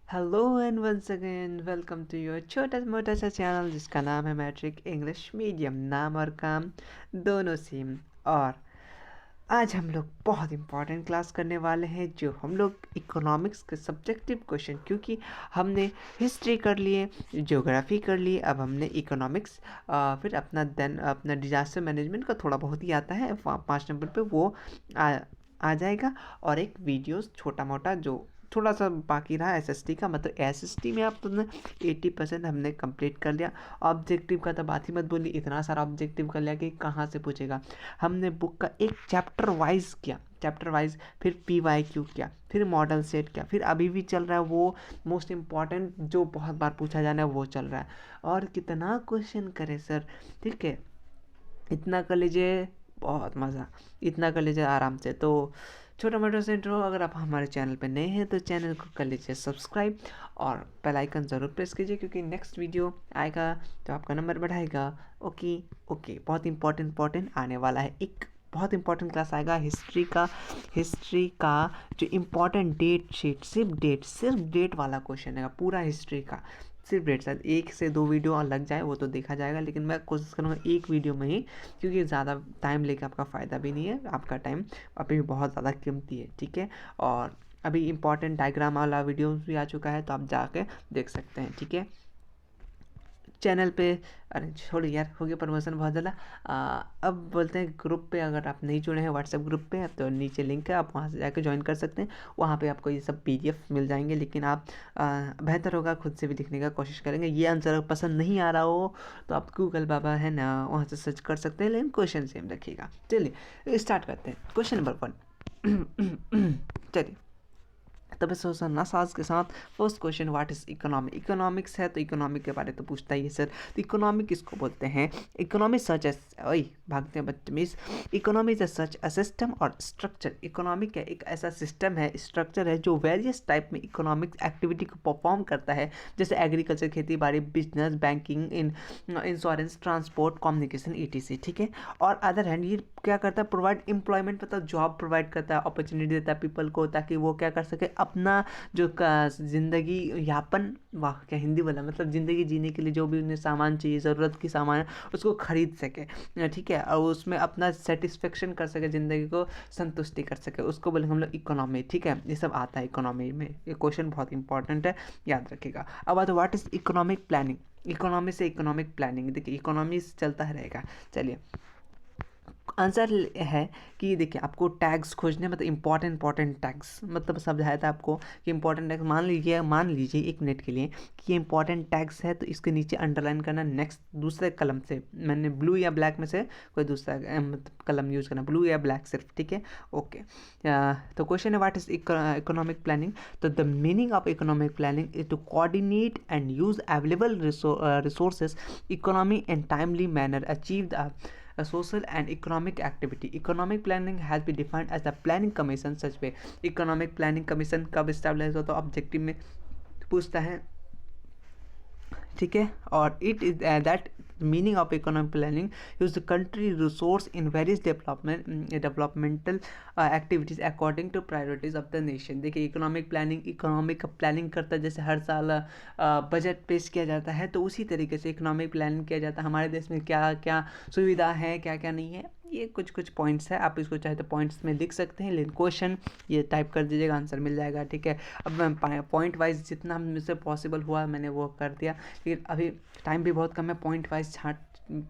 Hello and once again welcome to your छोटा मोटा सा चैनल जिसका नाम है मैट्रिक इंग्लिश मीडियम। नाम और काम दोनों सेम। और आज हम लोग बहुत इंपॉर्टेंट क्लास करने वाले हैं, जो हम लोग इकोनॉमिक्स के सब्जेक्टिव क्वेश्चन, क्योंकि हमने हिस्ट्री कर लिए, ज्योग्राफी कर लिए, अब हमने इकोनॉमिक्स, फिर अपना डिजास्टर मैनेजमेंट का थोड़ा बहुत ही आता है 5 नंबर पे, वो आ जाएगा। और एक वीडियो छोटा मोटा जो थोड़ा सा बाकी रहा एसएसटी का, मतलब एसएसटी में आप तुमने 80% हमने कंप्लीट कर लिया। ऑब्जेक्टिव का तो बात ही मत बोली, इतना सारा ऑब्जेक्टिव कर लिया कि कहाँ से पूछेगा। हमने बुक का एक चैप्टर वाइज किया, चैप्टर वाइज, फिर PYQ किया, फिर मॉडल सेट किया, फिर अभी भी चल रहा है वो मोस्ट इम्पॉर्टेंट जो बहुत बार पूछा जाना है वो चल रहा है। और कितना क्वेश्चन करे सर, ठीक है, इतना कर लीजिए, बहुत मज़ा, इतना कर लीजिए आराम से। तो छोटा मोटा से इंट्रो, अगर आप हमारे चैनल पे नए हैं तो चैनल को कर लीजिए सब्सक्राइब और बेल आइकन ज़रूर प्रेस कीजिए, क्योंकि नेक्स्ट वीडियो आएगा तो आपका नंबर बढ़ाएगा। ओके ओके, बहुत इंपॉर्टेंट आने वाला है। एक बहुत इंपॉर्टेंट क्लास आएगा हिस्ट्री का जो इम्पोर्टेंट डेट शीट, सिर्फ डेट वाला क्वेश्चन है पूरा हिस्ट्री का, सिर्फ डेट। शायद 1 से 2 वीडियो और लग जाए, वो तो देखा जाएगा, लेकिन मैं कोशिश करूँगा एक वीडियो में ही, क्योंकि ज़्यादा टाइम लेके आपका फ़ायदा भी नहीं है, आपका टाइम अभी बहुत ज़्यादा कीमती है, ठीक है। और अभी इंपॉर्टेंट डायग्राम वाला वीडियो भी आ चुका है, तो आप जाके देख सकते हैं, ठीक है, चैनल पे। अरे छोड़ो यार, हो गया प्रमोशन बहुत ज़्यादा। अब बोलते हैं ग्रुप पे, अगर आप नहीं जुड़े हैं व्हाट्सएप ग्रुप पे, तो नीचे लिंक है, आप वहाँ से जाकर ज्वाइन कर सकते हैं। वहाँ पे आपको ये सब PDF मिल जाएंगे, लेकिन आप बेहतर होगा खुद से भी लिखने का कोशिश करेंगे। ये आंसर पसंद नहीं आ रहा हो तो आप गूगल बाबा है ना, वहाँ से सर्च कर सकते हैं, लेकिन क्वेश्चन सेम रखिएगा। चलिए स्टार्ट करते हैं, क्वेश्चन नंबर 1। चलिए, तब सोचना साज के साथ। First question, what is economy. Economics है तो इकोनॉमिक के बारे में तो पूछता ही है सर। तो इकोनॉमिक किसको बोलते हैं? इकोनॉमी सच एस, ओए भागते हैं बदतमीज। Economy is such a system और स्ट्रक्चर। इकोनॉमिक है एक ऐसा सिस्टम है, स्ट्रक्चर है, जो वेरियस टाइप में इकोनॉमिक एक्टिविटी को परफॉर्म करता है, जैसे एग्रीकल्चर, खेती बाड़ी, business, banking, insurance, transport, communication, ETC, ठीक है। और अदर हैंड ये क्या करता है? प्रोवाइड एम्प्लॉयमेंट, मतलब जॉब प्रोवाइड करता है, अपॉर्चुनिटी देता है पीपल को, ताकि वो क्या कर सके, अपना जो ज़िंदगी यापन, वाह क्या हिंदी बोला, मतलब ज़िंदगी जीने के लिए जो भी उन्हें सामान चाहिए, ज़रूरत की सामान है, उसको खरीद सके, ठीक है, और उसमें अपना सेटिस्फेक्शन कर सके, ज़िंदगी को संतुष्टि कर सके, उसको बोलेंगे हम लोग इकोनॉमी, ठीक है। ये सब आता है इकोनॉमी में, ये क्वेश्चन बहुत इंपॉर्टेंट है, याद रखिएगा। अब बात what is economic planning. Economy से इकोनॉमिक प्लानिंग, देखिए इकोनॉमी चलता है रहेगा। चलिए आंसर है कि देखिए, आपको टैग्स खोजने, मतलब इंपॉर्टेंट टैग्स, मतलब समझाया था आपको कि इंपॉर्टेंट टैग्स, मान लीजिए 1 मिनट के लिए कि ये इंपॉर्टेंट टैग्स है, तो इसके नीचे अंडरलाइन करना, नेक्स्ट दूसरे कलम से, मैंने ब्लू या ब्लैक में से कोई दूसरा मतलब कलम यूज़ करना, ब्लू या ब्लैक सिर्फ, ठीक है, ओके। तो क्वेश्चन है व्हाट इज इकोनॉमिक प्लानिंग। तो the meaning of economic planning is to coordinate and use available resources economy in timely manner, achieve the a social and economic activity. Economic planning has been defined as the planning commission such way. Economic planning commission कब establish होता है? Objective में पूछता है, ठीक है। और it is that meaning of economic planning use the country resource in various developmental activities according to priorities of the nation. देखिए इकोनॉमिक का प्लानिंग करता है, जैसे हर साल बजट पेश किया जाता है, तो उसी तरीके से इकोनॉमिक प्लानिंग किया जाता है, हमारे देश में क्या क्या सुविधा है, क्या क्या नहीं है। ये कुछ पॉइंट्स है, आप इसको चाहे तो पॉइंट्स में लिख सकते हैं, लेकिन क्वेश्चन ये टाइप कर दीजिएगा, आंसर मिल जाएगा, ठीक है। अब मैं पॉइंट वाइज जितना मुझसे पॉसिबल हुआ मैंने वो कर दिया, लेकिन अभी टाइम भी बहुत कम है, पॉइंट वाइज छाट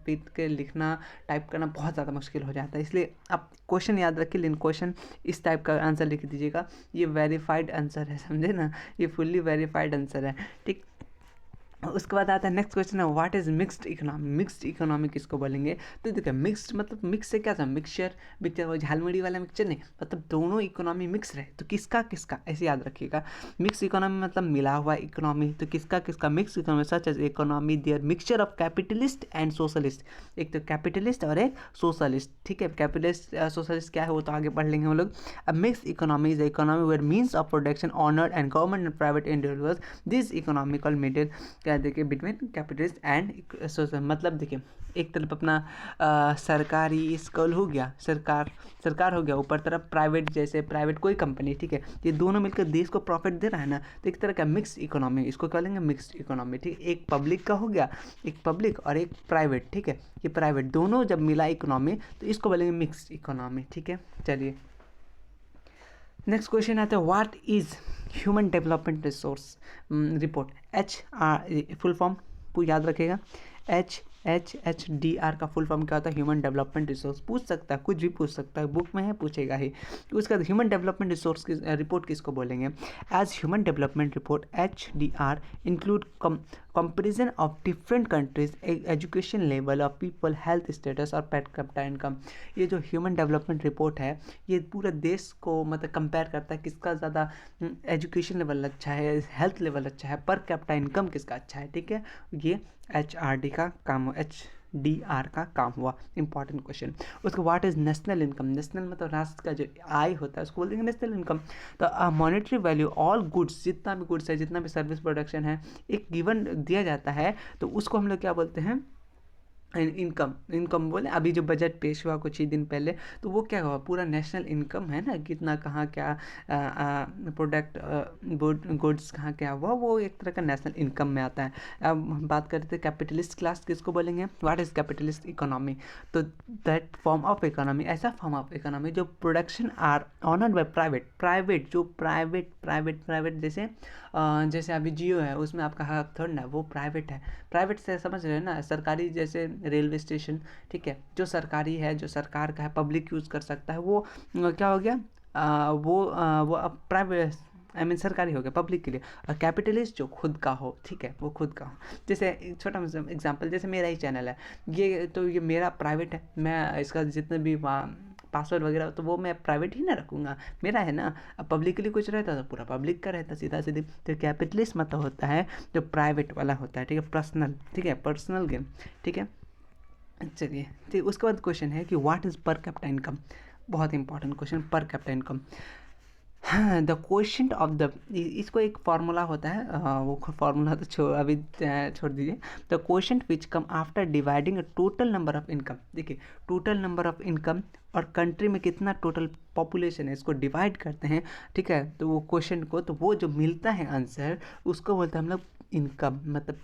पीट के लिखना, टाइप करना बहुत ज़्यादा मुश्किल हो जाता है, इसलिए आप क्वेश्चन याद रखिए, लेकिन क्वेश्चन इस टाइप का आंसर लिख दीजिएगा। ये वेरीफाइड आंसर है, समझे ना, ये फुल्ली वेरीफाइड आंसर है, ठीक। उसके बाद आता है नेक्स्ट क्वेश्चन है what is mixed economy. Mixed economy किसको बोलेंगे? तो देखिए मिक्स्ड मतलब मिक्स से क्या था, मिक्सचर वो झालमुड़ी वाला मिक्सचर नहीं, मतलब दोनों इकोनॉमी मिक्स रहे, तो किसका किसका, ऐसे याद रखिएगा। मिक्स इकोनॉमी मतलब मिला हुआ इकोनॉमी, तो किसका किसका mix economy, such as economy there mixture of capitalist and socialist. एक तो कैपिटलिस्ट और एक सोशलिस्ट, ठीक है। कैपिटलिस्ट सोशलिस्ट क्या है वो तो आगे पढ़ लेंगे हम लोग। अब mix economy is economy where means of production owned and government and private individuals, this economical middle क्या देखिए बिटवीन कैपिटलिस्ट एंड सोशल, मतलब देखिए एक तरफ अपना सरकारी स्कूल हो गया, सरकार हो गया, ऊपर तरफ प्राइवेट, जैसे प्राइवेट कोई कंपनी, ठीक है, ये दोनों मिलकर देश को प्रॉफिट दे रहा है ना, तो एक तरह का मिक्स इकोनॉमी, इसको क्या बोलेंगे, मिक्स्ड इकोनॉमी, ठीक है। एक पब्लिक का हो गया, एक पब्लिक और एक प्राइवेट, ठीक है, ये प्राइवेट दोनों जब मिला इकोनॉमी तो इसको बोलेंगे मिक्स्ड इकोनॉमी, ठीक है। चलिए नेक्स्ट क्वेश्चन आता है, what is human development resource report, HR full form याद रखेगा, HHHDR का फुल फॉर्म क्या होता है, ह्यूमन डेवलपमेंट रिसोर्स। पूछ सकता है, कुछ भी पूछ सकता है, बुक में है पूछेगा ही। उसका ह्यूमन डेवलपमेंट रिसोर्स की रिपोर्ट किसको बोलेंगे, as human development report HDR include comparison of different countries education level of people, health status और per capita इनकम। ये जो ह्यूमन डेवलपमेंट रिपोर्ट है ये पूरे देश को मतलब कंपेयर करता है, किसका ज़्यादा एजुकेशन लेवल अच्छा है, हेल्थ लेवल अच्छा है, पर कैपिटा इनकम किसका अच्छा है, ठीक है। ये HRD का काम, HDR का काम हुआ, इंपॉर्टेंट क्वेश्चन। उसको what is national income, national मतलब राष्ट्र का जो आय होता है उसको बोल देंगे नेशनल इनकम। तो मॉनेटरी वैल्यू ऑल गुड्स, जितना भी गुड्स है, जितना भी सर्विस प्रोडक्शन है, एक गिवन दिया जाता है तो उसको हम लोग क्या बोलते हैं, इनकम बोले। अभी जो बजट पेश हुआ कुछ ही दिन पहले, तो वो क्या हुआ, पूरा नेशनल इनकम है ना, कितना कहाँ क्या प्रोडक्ट गुड्स कहाँ क्या हुआ, वो एक तरह का नेशनल इनकम में आता है। अब हम बात करते हैं कैपिटलिस्ट क्लास किसको बोलेंगे, व्हाट इज कैपिटलिस्ट इकोनॉमी। तो दैट फॉर्म ऑफ इकोनॉमी, ऐसा फॉर्म ऑफ इकोनॉमी जो production are owned by private जो प्राइवेट जैसे अभी जियो है, उसमें आपका हक थोड़ा ना, वो प्राइवेट है, प्राइवेट से समझ रहे हैं ना, सरकारी जैसे रेलवे स्टेशन, ठीक है, जो सरकारी है, जो सरकार का है, पब्लिक यूज़ कर सकता है, वो क्या हो गया, वो अब प्राइवेट सरकारी हो गया, पब्लिक के लिए। और कैपिटलिस्ट जो खुद का हो, ठीक है, वो खुद का हो। जैसे एक छोटा एग्जांपल, जैसे मेरा ही चैनल है, ये मेरा प्राइवेट है, मैं इसका जितने भी पासवर्ड वगैरह तो वो मैं प्राइवेट ही ना रखूँगा, मेरा है ना। अब पब्लिक के लिए कुछ रहता तो पूरा पब्लिक का रहता, सीधा सीधी। तो कैपिटलिस्ट मतलब होता है जो प्राइवेट वाला होता है, ठीक है, पर्सनल, ठीक है, पर्सनल गेम, ठीक है। चलिए, तो उसके बाद क्वेश्चन है कि what is per capita income, बहुत important question, per capita income. हाँ, द क्वेश्चन ऑफ द, इसको एक फार्मूला होता है, वो फार्मूला तो अभी छोड़ दीजिए। The question which come after dividing a total number of income, देखिए टोटल नंबर ऑफ इनकम और कंट्री में कितना टोटल पॉपुलेशन है, इसको डिवाइड करते हैं, ठीक है। तो वो क्वेश्चन को, तो वो जो मिलता है आंसर, उसको बोलते हैं हम लोग इनकम, मतलब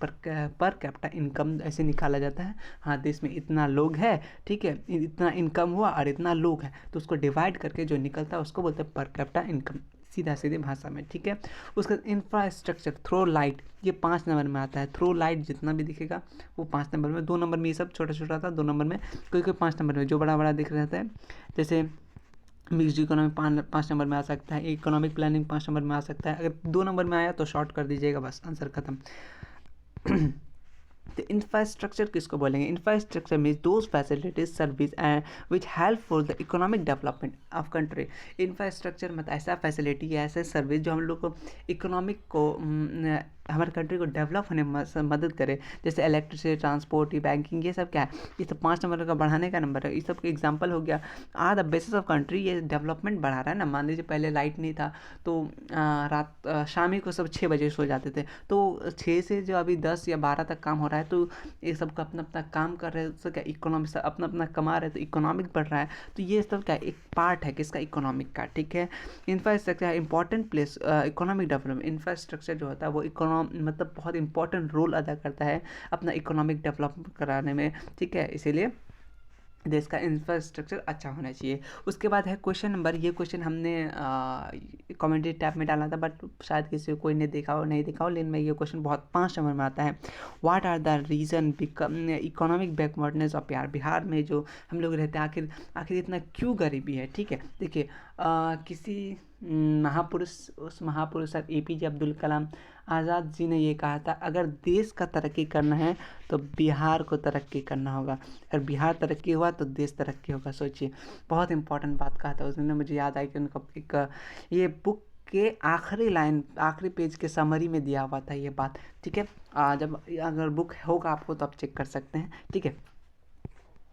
पर कैपिटा इनकम ऐसे निकाला जाता है। हाँ, देश में इतना लोग है, ठीक है, इतना इनकम हुआ और इतना लोग है, तो उसको डिवाइड करके जो निकलता है उसको बोलते हैं पर कैपिटा इनकम, सीधा सीधे भाषा में, ठीक है। उसका इंफ्रास्ट्रक्चर, थ्रो लाइट, ये 5 नंबर में आता है। थ्रो लाइट जितना भी दिखेगा वो 5 नंबर में, 2 नंबर में ये सब छोटा छोटा था, 2 नंबर में, कोई 5 नंबर में, जो बड़ा बड़ा दिख रहा है, जैसे मिक्स्ड इकोनॉमी 5 नंबर में आ सकता है, इकोनॉमिक प्लानिंग 5 नंबर में आ सकता है। अगर 2 नंबर में आया तो शॉर्ट कर दीजिएगा, बस आंसर खत्म। तो इंफ्रास्ट्रक्चर किसको बोलेंगे, infrastructure means those facilities service and which help for the economic development of country. Infrastructure मतलब ऐसा फैसिलिटी या ऐसे सर्विस जो हम लोग को इकोनॉमिक को, हमारे कंट्री को डेवलप होने में मदद करे, जैसे इलेक्ट्रिसिटी, ट्रांसपोर्ट, बैंकिंग, ये सब क्या है, ये सब 5 नंबर का बढ़ाने का नंबर है। ये सब एग्जांपल हो गया। द बेसिस ऑफ कंट्री, ये डेवलपमेंट बढ़ा रहा है ना। मान लीजिए पहले लाइट नहीं था तो शाम ही को सब 6 बजे सो जाते थे, तो 6 से जो अभी 10 या 12 तक काम हो रहा है, तो ये सब का अपना अपना काम कर रहे हैं, उससे क्या इकोनॉमिक से अपना अपना कमा रहे हैं, तो इकोनॉमिक बढ़ रहा है। तो ये सब क्या एक पार्ट है किसका, इकोनॉमिक का, ठीक है। Infrastructure important place economic development, infrastructure जो होता है वो मतलब बहुत इंपॉर्टेंट रोल अदा करता है अपना इकोनॉमिक डेवलप कराने में, ठीक है। इसीलिए देश का इंफ्रास्ट्रक्चर अच्छा होना चाहिए। उसके बाद है क्वेश्चन नंबर, ये क्वेश्चन हमने कमेंट्री टैब में डाला था, बट शायद किसी को कोई ने देखा हो नहीं देखा हो, लेकिन मैं ये क्वेश्चन बहुत 5 नंबर में आता है। What are the reason economic backwardness of Bihar, Bihar में जो हम लोग रहते हैं, आखिर इतना क्यों गरीबी है, ठीक है। देखिए किसी महापुरुष, उस महापुरुष APJ अब्दुल कलाम आज़ाद जी ने ये कहा था, अगर देश का तरक्की करना है तो बिहार को तरक्की करना होगा, अगर बिहार तरक्की हुआ तो देश तरक्की होगा। सोचिए, बहुत इंपॉर्टेंट बात कहा था उसने, मुझे याद आई कि उनका एक ये बुक के आखिरी लाइन, आखिरी पेज के समरी में दिया हुआ था ये बात, ठीक है। जब अगर बुक होगा आपको तो आप चेक कर सकते हैं, ठीक है।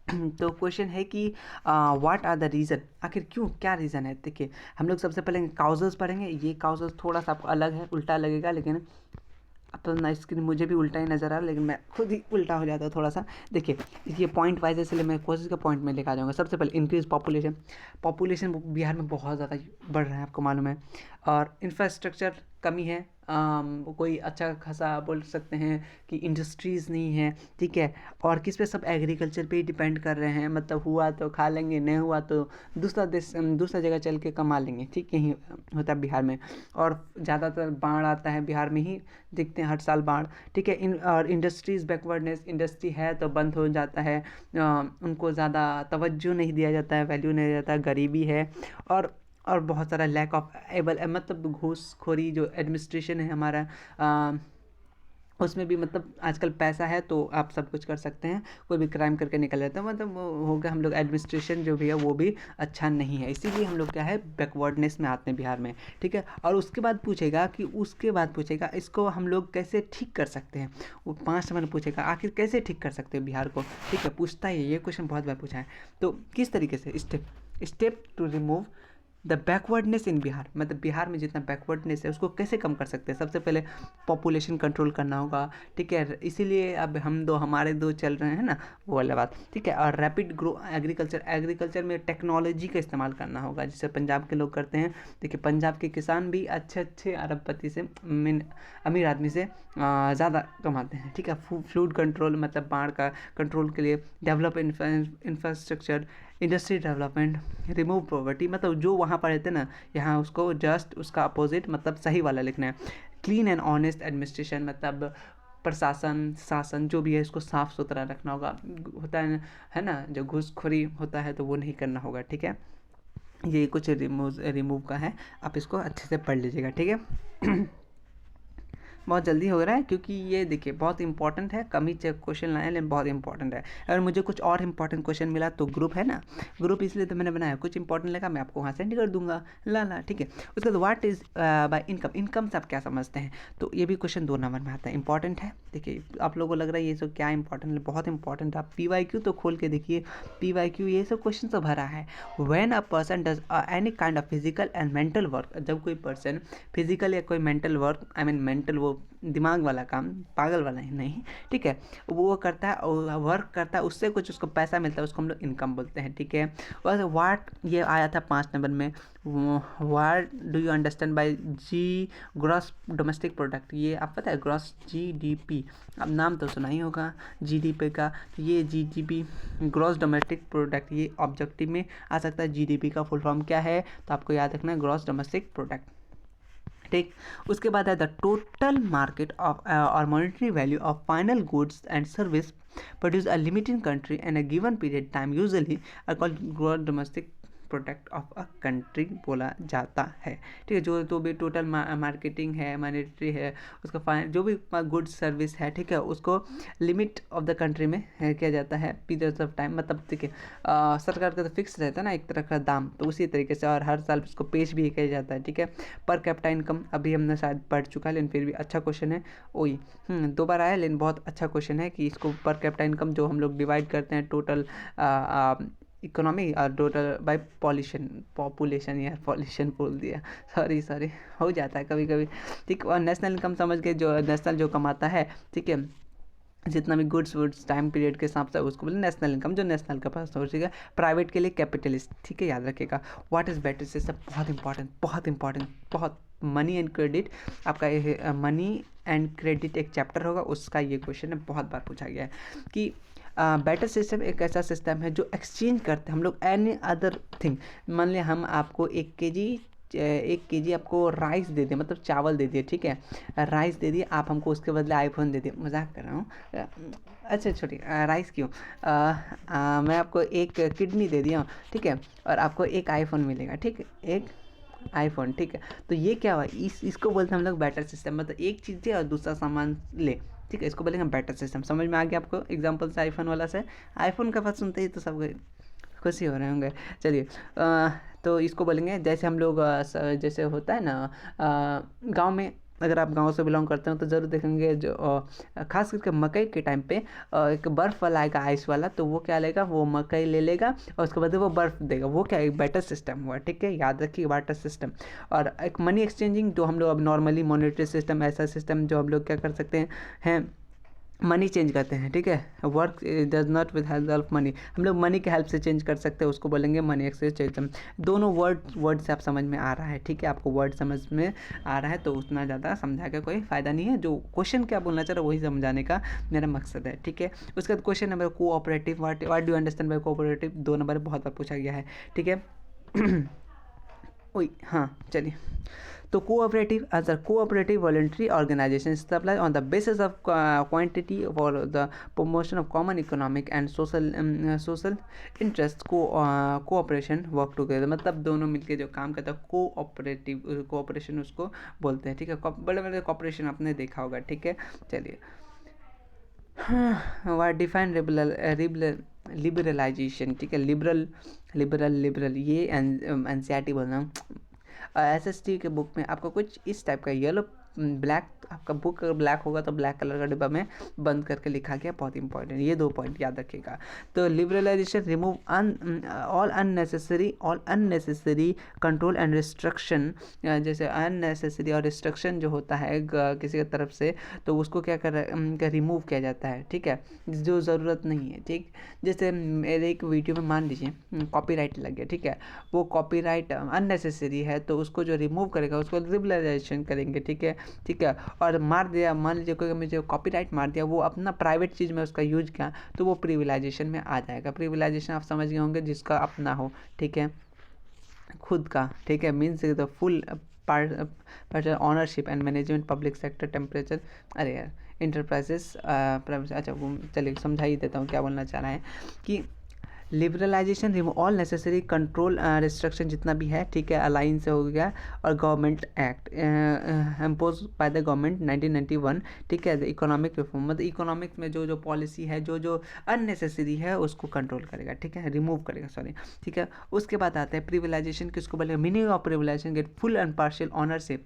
तो क्वेश्चन है कि व्हाट आर द रीज़न, आखिर क्यों, क्या रीज़न है। देखिए हम लोग सबसे पहले काउजेस पढ़ेंगे, ये काउजेस थोड़ा सा आपको अलग है, उल्टा लगेगा, लेकिन अपना स्क्रीन मुझे भी उल्टा ही नज़र आ रहा है, लेकिन मैं खुद ही उल्टा हो जाता हूँ थोड़ा सा। देखिए ये पॉइंट वाइज, इसलिए मैं कोशिश का पॉइंट में लेकर आ जाऊँगा। सबसे पहले इंक्रीज पॉपुलेशन। पॉपुलेशन बिहार में बहुत ज़्यादा बढ़ रहा है, आपको मालूम है। और इंफ्रास्ट्रक्चर कमी है, कोई अच्छा खासा बोल सकते हैं कि इंडस्ट्रीज़ नहीं है, ठीक है। और किस पे, सब एग्रीकल्चर पे ही डिपेंड कर रहे हैं, मतलब हुआ तो खा लेंगे, नहीं हुआ तो दूसरा देश दूसरा जगह चल के कमा लेंगे, ठीक, यही होता है बिहार में। और ज़्यादातर बाढ़ आता है बिहार में ही, दिखते हैं हर साल बाढ़, ठीक है। और इंडस्ट्रीज़ बैकवर्डनेस, इंडस्ट्री है तो बंद हो जाता है, उनको ज़्यादा तवज्जो नहीं दिया जाता है, वैल्यू नहीं दिया जाता है, गरीबी है। और बहुत सारा लैक ऑफ एबल, मतलब घूसखोरी, जो एडमिनिस्ट्रेशन है हमारा, उसमें भी मतलब आजकल पैसा है तो आप सब कुछ कर सकते हैं, कोई भी क्राइम करके निकल जाता है, मतलब वो हो गया। हम लोग एडमिनिस्ट्रेशन जो भी है वो भी अच्छा नहीं है, इसीलिए हम लोग क्या है, बैकवर्डनेस में आते हैं बिहार में, ठीक है। और उसके बाद पूछेगा इसको हम लोग कैसे ठीक कर सकते हैं। वो 5 नंबर पूछेगा, आखिर कैसे ठीक कर सकते हैं बिहार को, ठीक है, पूछता है ये क्वेश्चन बहुत बार पूछा है। तो किस तरीके से, step to remove the backwardness in Bihar, मतलब बिहार में जितना बैकवर्डनेस है उसको कैसे कम कर सकते हैं। सबसे पहले पॉपुलेशन कंट्रोल करना होगा, ठीक है, इसीलिए अब हमारे दो चल रहे हैं ना, वो वाला बात, ठीक है। और रैपिड ग्रो एग्रीकल्चर में टेक्नोलॉजी का इस्तेमाल करना होगा, जैसे पंजाब के लोग करते हैं। देखिए पंजाब के किसान भी अच्छे अच्छे अरबपति से, अमीर आदमी से ज़्यादा कमाते हैं, ठीक है। फ्लूड कंट्रोल, मतलब बाढ़ का कंट्रोल के लिए develop infrastructure, industry development, remove poverty, मतलब जो वहाँ पर रहते हैं ना, यहाँ उसको जस्ट उसका अपोजिट, मतलब सही वाला लिखना है। क्लीन एंड ऑनेस्ट एडमिनिस्ट्रेशन, मतलब प्रशासन शासन जो भी है इसको साफ़ सुथरा रखना होगा, होता है ना, जो घूसखोरी होता है तो वो नहीं करना होगा, ठीक है। ये कुछ रिमूव का है, आप इसको अच्छे से पढ़ लीजिएगा, ठीक है। बहुत जल्दी हो रहा है क्योंकि ये देखिए बहुत इंपॉर्टेंट है, कम ही क्वेश्चन लाए लेकिन बहुत इंपॉर्टेंट है। अगर मुझे कुछ और इंपॉर्टेंट क्वेश्चन मिला तो ग्रुप है ना, ग्रुप इसलिए तो मैंने बनाया, कुछ इंपॉर्टेंट लगा मैं आपको वहाँ सेंड कर दूंगा, ला ठीक है। उसके बाद व्हाट इज़ बाय इनकम से आप क्या समझते हैं, तो ये भी क्वेश्चन 2 नंबर में आता है, इंपॉर्टेंट है। देखिए आप लोगों को लग रहा है ये सब क्या इंपॉर्टेंट है, बहुत इंपॉर्टेंट है। आप PYQ तो खोल के देखिए, PYQ ये सब क्वेश्चन तो भरा है। When a person does any kind of physical and mental work, जब कोई पर्सन फिजिकल या कोई mental work, I mean mental वो दिमाग वाला काम, पागल वाला ही नहीं, ठीक है, वो करता है और वर्क करता है, उससे कुछ उसको पैसा मिलता है, उसको हम लोग इनकम बोलते हैं, ठीक है। और वाट ये आया था 5 नंबर में, what do you understand by G gross domestic product, ये आप पता है ग्रॉस GDP, अब नाम तो सुना ही होगा GDP का, तो ये GDP ग्रॉस डोमेस्टिक प्रोडक्ट, ये ऑब्जेक्टिव में आ सकता है। GDP का फुल फॉर्म क्या है, तो आपको याद रखना है ग्रॉस डोमेस्टिक प्रोडक्ट, ठीक। उसके बाद है द टोटल मार्केट ऑफ और monetary value of final goods and service produce a limited country and a given period time usually are called gross domestic product of a country बोला जाता है, ठीक है। जो तो भी टोटल मार्केटिंग है, मॉनेटरी है, उसका फाइन जो भी गुड्स सर्विस है, ठीक है, उसको लिमिट ऑफ द कंट्री में किया जाता है, पीरियड्स ऑफ टाइम, मतलब देखिए सरकार का तो फिक्स रहता है ना एक तरह का दाम, तो उसी तरीके से, और हर साल उसको पेश भी किया जाता है, ठीक है। पर कैपिटा इनकम अभी हमने शायद पढ़ चुका है, लेकिन फिर भी अच्छा क्वेश्चन है, वही 2 बार आया लेकिन बहुत अच्छा क्वेश्चन है कि इसको पर कैपिटा इनकम जो हम लोग डिवाइड करते हैं टोटल इकोनॉमी और टोटल बाय पॉपुलेशन, यार पॉल्यूशन बोल दिया, सॉरी हो जाता है कभी कभी, ठीक। और नेशनल इनकम समझ के, जो नेशनल जो कमाता है, ठीक है, जितना भी गुड्स वुड्स टाइम पीरियड के हिसाब से उसको बोले नेशनल इनकम, जो नेशनल का पास हो, ठीक है। प्राइवेट के लिए कैपिटलिस्ट, ठीक है, याद रखिएगा। व्हाट इज बेटर सिस्टम, बहुत इंपॉर्टेंट, मनी एंड क्रेडिट, आपका ये मनी एंड क्रेडिट एक चैप्टर होगा, उसका ये क्वेश्चन है, बहुत बार पूछा गया है कि बेटर सिस्टम एक ऐसा सिस्टम है जो एक्सचेंज करते हैं हम लोग एनी अदर थिंग। मान लिया हम आपको 1 kg आपको राइस दे दिए, मतलब चावल दे दिए, ठीक है, राइस दे दिए, आप हमको उसके बदले आईफोन दे दिए, मजाक कर रहा हूँ, अच्छा छोटी राइस क्यों, मैं आपको 1 किडनी दे दिया, ठीक है, और आपको 1 आईफोन मिलेगा, ठीक है, 1 आईफोन, ठीक है। तो ये क्या हुआ, इसको बोलते हैं हम लोग बेटर सिस्टम, मतलब एक चीज़ दे और दूसरा सामान ले, ठीक है, इसको बोलेंगे बेटर सिस्टम। समझ में आ गया आपको एग्जांपल से आईफोन वाला से, आईफोन का बात सुनते ही तो सब खुशी हो रहे होंगे। चलिए तो इसको बोलेंगे जैसे हम लोग जैसे होता है ना गांव में अगर आप गांव से बिलोंग करते हो तो ज़रूर देखेंगे जो खास करके मकई के टाइम पे एक बर्फ़ वाला आएगा, आइस वाला, तो वो क्या लेगा, वो मकई ले लेगा और उसके बाद वो बर्फ़ देगा। वो क्या, एक बैटर सिस्टम हुआ, ठीक है, याद रखिए बैटर सिस्टम। और एक मनी एक्सचेंजिंग जो हम लोग अब नॉर्मली मॉनेटरी सिस्टम, ऐसा सिस्टम जो हम लोग क्या कर सकते हैं मनी चेंज करते हैं, ठीक है। Work does not with help of money, हम लोग मनी के हेल्प से चेंज कर सकते हैं, उसको बोलेंगे मनी एक्सचेंज सिस्टम। दोनों वर्ड से आप समझ में आ रहा है, ठीक है, आपको वर्ड समझ में आ रहा है तो उतना ज़्यादा समझा के कोई फ़ायदा नहीं है। जो क्वेश्चन क्या बोलना चाह रहा है वही समझाने का मेरा मकसद है, ठीक है। उसके बाद question number cooperative, what do understand by cooperative, 2 number बहुत बार पूछा गया है, ठीक है। ओई हाँ चलिए, तो cooperative as a cooperative voluntary organisation stabilise on the basis of quantity for the promotion of common economic and social interest, cooperation work together, मतलब दोनों मिलकर जो काम करता है कोऑपरेटिव, कोऑपरेशन उसको बोलते हैं, ठीक है। बड़े बड़े कॉपरेशन आपने देखा होगा, ठीक है। चलिए, वाट डिफाइन लिबरलाइजेशन, ठीक है, लिबरल ये एनसीईआरटी बोल रहा हूँ। एसएसटी के बुक में आपको कुछ इस टाइप का येलो ब्लैक, आपका बुक अगर ब्लैक होगा तो ब्लैक कलर का डिब्बा में बंद करके लिखा गया, बहुत इंपॉर्टेंट, ये 2 पॉइंट याद रखिएगा। तो liberalisation remove all unnecessary control and restriction, जैसे अननेसेसरी और रिस्ट्रिक्शन जो होता है किसी की तरफ से, तो उसको क्या कर रिमूव किया जाता है, ठीक है, जो ज़रूरत नहीं है, ठीक। जैसे मेरे एक वीडियो में मान लीजिए कॉपीराइट लग गया, ठीक है, वो कॉपीराइट अननेसेसरी है तो उसको जो रिमूव करेगा उसको लिबरलाइजेशन करेंगे, ठीक है, ठीक है। और मार दिया, मान लीजिए कोई मुझे कॉपीराइट मार दिया, वो अपना प्राइवेट चीज़ में उसका यूज किया, तो वो प्रिविलाइजेशन में आ जाएगा। प्रिविलाइजेशन आप समझ गए होंगे, जिसका अपना हो, ठीक है, खुद का, ठीक है, means the full part ownership and management public sector temperature, अरे यार इंटरप्राइजेस, अच्छा वो चलिए समझा ही देता हूँ क्या बोलना चाह रहा है कि liberalisation remove all necessary control restriction जितना भी है, ठीक है, अलाइन से हो गया, और government act impose by the government 1991, ठीक है। इकोनॉमिक रिफॉर्म, मतलब इकोनॉमिक्स में जो जो पॉलिसी है, जो जो अननेसेसरी है उसको कंट्रोल करेगा, ठीक है, रिमूव करेगा, सॉरी, ठीक है। उसके बाद आता है प्रिविलाइजेशन, किसको बोलेगा, meaning of privatisation, get full and partial ownership,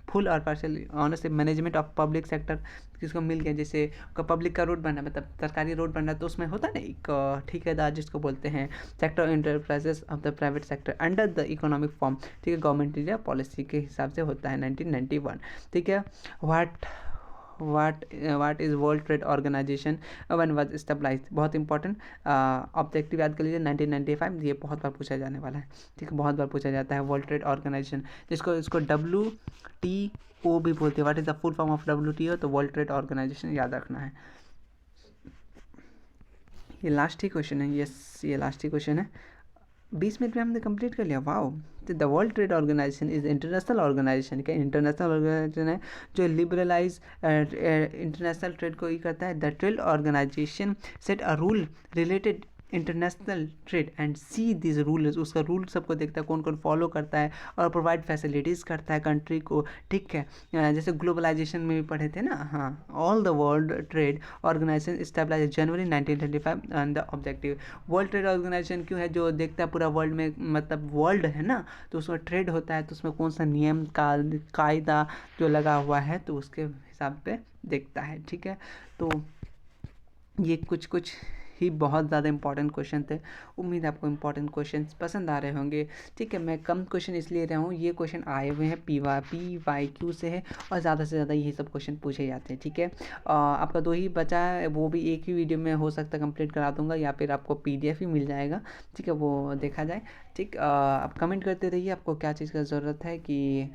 full और partial ownership management of public sector, किसको मिल गया, जैसे पब्लिक का रोड बनना, मतलब सरकारी रोड बनना, तो उसमें होता है ना एक ठेकेदार जिसको बोलते हैं, sector enterprises of the private sector under the economic form, ठीक है, गवर्नमेंट इंडिया पॉलिसी के हिसाब से होता है 1991, ठीक है। What is world trade organisation one was stabilise, बहुत इंपॉर्टेंट ऑब्जेक्टिव याद कर लीजिए 1995, ये बहुत बार पूछा जाने वाला है, ठीक है, बहुत बार पूछा जाता है वर्ल्ड ट्रेड ऑर्गेनाइजेशन, जिसको इसको WTO भी बोलते हैं। What is the full form of WTO, तो वर्ल्ड ट्रेड ऑर्गेनाइजेशन याद रखना है। ये लास्ट ही क्वेश्चन है, यस ये लास्ट ही क्वेश्चन है, 20 मिनट में हमने कंप्लीट कर लिया, वाओ। तो the world trade organisation is international organisation, क्या इंटरनेशनल ऑर्गेनाइजेशन है जो लिबरलाइज इंटरनेशनल ट्रेड को ही करता है। The trade organisation set a rule related international trade and see this rules, उसका रूल सबको देखता है, कौन कौन फॉलो करता है, और प्रोवाइड फैसिलिटीज़ करता है कंट्री को, ठीक है। जैसे ग्लोबलाइजेशन में भी पढ़े थे ना, हाँ, all the world trade organisation stabilise January 1925 and the objective, world trade organisation क्यों है, जो देखता है पूरा वर्ल्ड में, मतलब वर्ल्ड है ना, तो उसमें ट्रेड होता है, तो उसमें कौन सा नियम कायदा जो लगा हुआ है, तो उसके हिसाब पे देखता है, ठीक है। तो ये कुछ ही बहुत ज़्यादा इंपॉर्टेंट क्वेश्चन थे, उम्मीद है आपको इंपॉर्टेंट क्वेश्चन पसंद आ रहे होंगे, ठीक है। मैं कम क्वेश्चन इसलिए रहा हूँ, ये क्वेश्चन आए हुए हैं PYQ से है, और ज़्यादा से ज़्यादा यही सब क्वेश्चन पूछे जाते हैं, ठीक है। आपका 2 ही बचा है, वो भी एक ही वीडियो में हो सकता है कंप्लीट करा दूंगा, या फिर आपको PDF ही मिल जाएगा, ठीक है, वो देखा जाए, ठीक। आप कमेंट करते रहिए आपको क्या चीज़ का ज़रूरत है, कि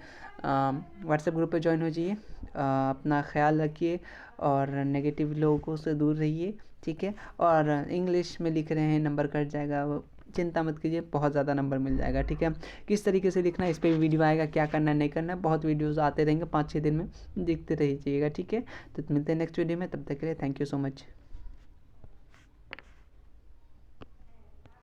व्हाट्सएप ग्रुप पे ज्वाइन हो जाइए, अपना ख्याल रखिए और नेगेटिव लोगों से दूर रहिए, ठीक है। और इंग्लिश में लिख रहे हैं नंबर कट जाएगा, चिंता मत कीजिए, बहुत ज़्यादा नंबर मिल जाएगा, ठीक है। किस तरीके से लिखना है इस पर वीडियो आएगा, क्या करना है नहीं करना है, बहुत वीडियोस आते रहेंगे, 5-6 दिन में देखते रहिएगा, ठीक है। तो मिलते हैं नेक्स्ट वीडियो में, तब तक के लिए थैंक यू सो मच।